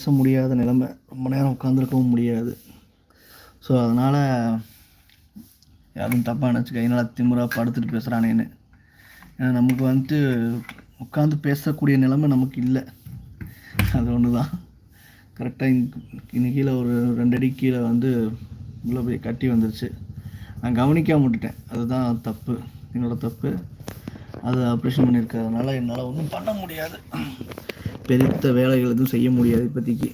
பேச முடியாத நிலைமை, ரொம்ப நேரம் உட்காந்துருக்கவும் முடியாது. ஸோ அதனால் யாரும் தப்பாக நினச்சிக்க என்னடா திமிரா படுத்துட்டு பேசுகிறானேன்னு. ஏன்னா நமக்கு வந்துட்டு உட்காந்து பேசக்கூடிய நிலைமை நமக்கு இல்லை. அது ஒன்று தான். கரெக்டாக இன்னைக்கு கீழே ஒரு 2 அடி கீழே வந்து உள்ளே போய் கட்டி வந்துருச்சு. நான் கவனிக்காம விட்டுட்டேன். அதுதான் தப்பு, என்னோடய தப்பு. அது ஆப்ரேஷன் பண்ணியிருக்கிறதுனால என்னால் ஒன்றும் பண்ண முடியாது. பெருத்த வேலைகள் எதுவும் செய்ய முடியாது. இப்போதைக்கு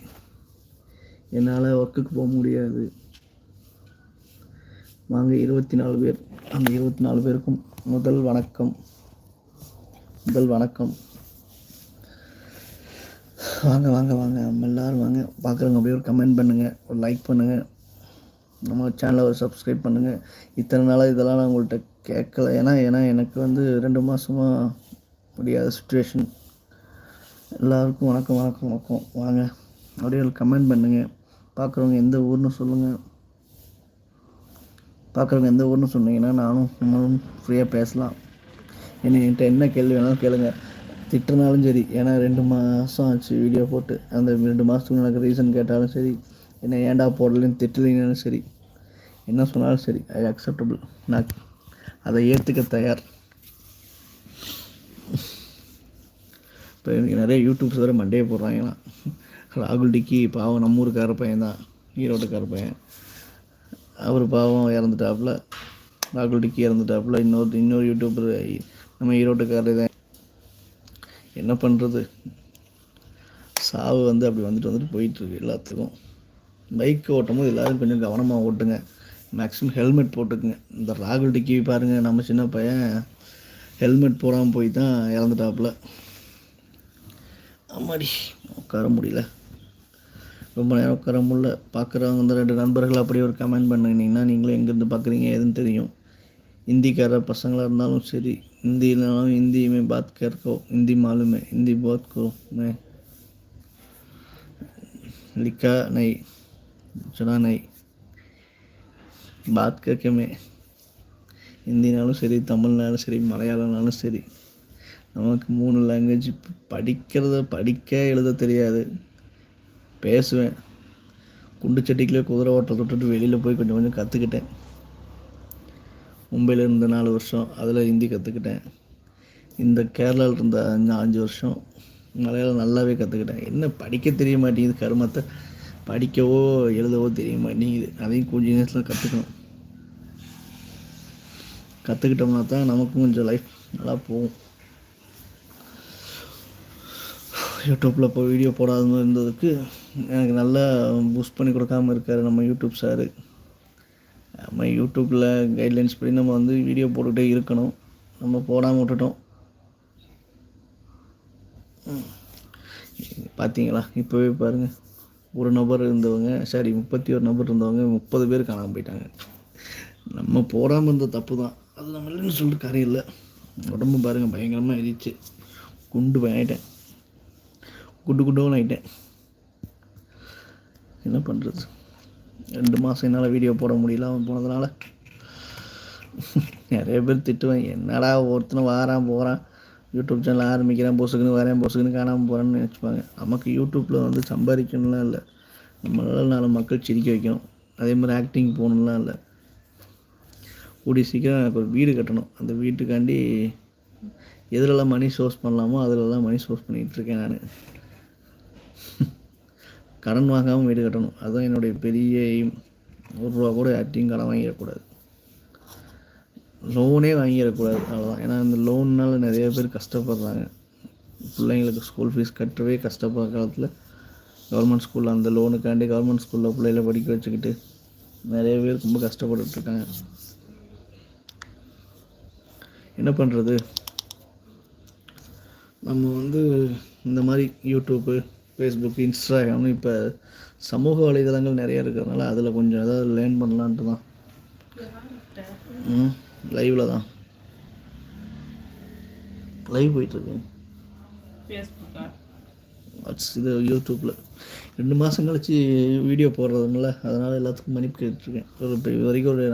என்னால் ஒர்க்குக்கு போக முடியாது. வாங்க 24 பேர், அந்த 24 பேருக்கும் முதல் வணக்கம். வாங்க வாங்க வாங்க நம்ம எல்லோரும் வாங்க. பார்க்குறவங்க அப்படியே ஒரு கமெண்ட் பண்ணுங்கள், ஒரு லைக் பண்ணுங்கள், நம்ம சேனலை ஒரு சப்ஸ்கிரைப் பண்ணுங்கள். இத்தனை நாளாக இதெல்லாம் நான் உங்கள்கிட்ட கேட்கல. ஏன்னா எனக்கு வந்து 2 மாதமாக முடியாத சுச்சுவேஷன். எல்லாருக்கும் வணக்கம் வணக்கம் வணக்கம். வாங்க அப்படியே ஒரு கமெண்ட் பண்ணுங்கள். பார்க்குறவங்க எந்த ஊர்னு சொல்லுங்கள். பார்க்குறவங்க எந்த ஊர்னு சொன்னீங்கன்னா நம்மளும் ஃப்ரீயாக பேசலாம். என்கிட்ட என்ன கேள்வி வேணாலும் கேளுங்க, திட்டுனாலும் சரி. ஏன்னா 2 மாதம் ஆச்சு வீடியோ போட்டு. அந்த 2 மாதத்துக்கு எனக்கு ரீசன் கேட்டாலும் சரி, என்ன ஏன்டா போடலன்னு திட்டுலீங்கனாலும் சரி, என்ன சொன்னாலும் சரி, ஐ அக்செப்டபிள். நான் அதை ஏற்றுக்க தயார். இப்போ எனக்கு நிறைய யூடியூப்ஸ் வேறு மண்டையை போடுறாங்கன்னா, ராகுல் டிக்கி பாவம் நம்ம ஊருக்கார பையன் தான், ஈரோட்டுக்கார பையன். அவர் பாவம் இறந்துட்டாப்புல, ராகுல் டிக்கி இறந்துட்டாப்புல. இன்னொரு யூடியூபர் நம்ம ஈரோட்டுக்காரர் தான். என்ன பண்ணுறது, சாவு வந்து அப்படி வந்துட்டு போயிட்டுருக்கு எல்லாத்துக்கும். பைக் ஓட்டும் போது எல்லோரும் கொஞ்சம் கவனமாக ஓட்டுங்க. மேக்ஸிமம் ஹெல்மெட் போட்டுக்குங்க. இந்த ராகுல் டிக்கி பாருங்கள், நம்ம சின்ன பையன் ஹெல்மெட் போடாமல் போய் தான் இறந்துட்டாப்புல. அம்மாடி உட்கார முடியல, ரொம்ப நேரம் உட்கார முடியல. பார்க்குறவங்க இந்த 2 நண்பர்கள் அப்படியே ஒரு கமெண்ட் பண்ணிங்கன்னா நீங்களும் எங்கேருந்து பார்க்குறீங்க எதுன்னு தெரியும். ஹிந்திக்கார பசங்களாக இருந்தாலும் சரி, ஹிந்தினாலும் ஹிந்தியுமே பாத் கர்க்கோ, ஹிந்தி மாலுமே ஹிந்தி பாத் கோ மே लिखा नहीं सुना नहीं बात करके मैं. ஹிந்தினாலும் சரி, தமிழ்னாலும் சரி, மலையாளம்னாலும் சரி, நமக்கு 3 லாங்குவேஜ். படிக்க எழுத தெரியாது, பேசுவேன். குண்டு சட்டிக்குள்ளே குதிரை ஓட்ட தொட்டுட்டு வெளியில் போய் கொஞ்சம் கற்றுக்கிட்டேன். மும்பையில் இருந்த 4 வருஷம், அதில் ஹிந்தி கற்றுக்கிட்டேன். இந்த கேரளாவில் இருந்த 5 வருஷம் மலையாளம் நல்லாவே கற்றுக்கிட்டேன். என்ன படிக்க தெரிய மாட்டேங்குது கருமத்தை, படிக்கவோ எழுதவோ தெரிய மாட்டேங்குது. அதையும் கொஞ்சம் நேரத்தில் கற்றுக்கிட்டோம்னா தான் நமக்கும் கொஞ்சம் லைஃப் நல்லா போகும். யூடியூப்பில் இப்போ வீடியோ போடாமல் இருந்ததுக்கு எனக்கு நல்லா பூஸ்ட் பண்ணி கொடுக்காமல் இருக்கார் நம்ம யூடியூப் சார். நம்ம யூடியூப்பில் கைட்லைன்ஸ் படி நம்ம வந்து வீடியோ போட்டுக்கிட்டே இருக்கணும். நம்ம போடாமல் விட்டுட்டோம். பார்த்தீங்களா, இப்போவே பாருங்கள், 1 நபர் இருந்தவங்க 31 நபர் இருந்தவங்க 30 பேர் காணாமல் போயிட்டாங்க. நம்ம போடாமல் இருந்த தப்பு தான், அது நம்ம இல்லைன்னு சொல்லிட்டு காரியம் இல்லை. உடம்பு பாருங்கள் பயங்கரமாக எரிச்சு குண்டு ஆகிட்டேன், குண்டவன் ஆகிட்டேன். என்ன பண்ணுறது, 2 மாதம் என்னால் வீடியோ போட முடியல. அவன் போனதுனால நிறைய பேர் திட்டுவேன், என்னடா ஒருத்தனை வாரான் போகிறான், யூடியூப் சேனல் ஆரம்பிக்கிறேன், பொசுக்குன்னு காணாமல் போகிறேன்னு நினச்சிப்பாங்க. நமக்கு யூடியூப்பில் வந்து சம்பாதிக்கணும்லாம் இல்லை, நம்மளால் 4 மக்கள் சிரிக்க வைக்கணும். அதே மாதிரி ஆக்டிங் போகணும்லாம் இல்லை. கூடிய சீக்கிரம் எனக்கு ஒரு வீடு கட்டணும். அந்த வீட்டுக்காண்டி எதுலெல்லாம் மணி சோர்ஸ் பண்ணலாமோ அதிலெல்லாம் மணி சோர்ஸ் பண்ணிகிட்ருக்கேன். நான் கடன் வாங்காமல் வீடு கட்டணும், அதுதான் என்னுடைய பெரிய எய்ம். 1 ரூபா கூட யார்ட்டையும் கடன் வாங்கிடக்கூடாது, லோனே வாங்கிடக்கூடாது, அவ்வளோதான். ஏன்னா இந்த லோன்னால் நிறைய பேர் கஷ்டப்படுறாங்க. பிள்ளைங்களுக்கு ஸ்கூல் ஃபீஸ் கட்டவே கஷ்டப்படுற காலத்தில் கவர்மெண்ட் ஸ்கூலில் அந்த லோனுக்காண்டி கவர்மெண்ட் ஸ்கூலில் பிள்ளைகளை படிக்க வச்சுக்கிட்டு நிறைய பேர் ரொம்ப கஷ்டப்பட்டுருக்காங்க. என்ன பண்ணுறது, நம்ம வந்து இந்த மாதிரி யூடியூப்பு, ஃபேஸ்புக், இன்ஸ்டாகிராம்னு இப்போ சமூக வலைதளங்கள் நிறையா இருக்கிறதுனால அதில் கொஞ்சம் ஏதாவது லேர்ன் பண்ணலான்ட்டு தான். லைவில் தான் லைவ் போயிட்டுருக்கு. இது யூடியூப்பில் 2 மாதம் கழிச்சு வீடியோ போடுறதுனால அதனால் எல்லாத்துக்கும் மன்னிப்பு கேட்டுருக்கேன். இது வரைக்கும் ஒரு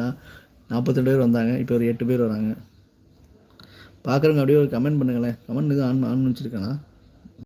42 பேர் வந்தாங்க, இப்போ ஒரு 8 பேர் வராங்க. பார்க்குறவங்க அப்படியே ஒரு கமெண்ட் பண்ணுங்களேன். கமெண்ட் இது ஆன் வச்சுருக்கேண்ணா.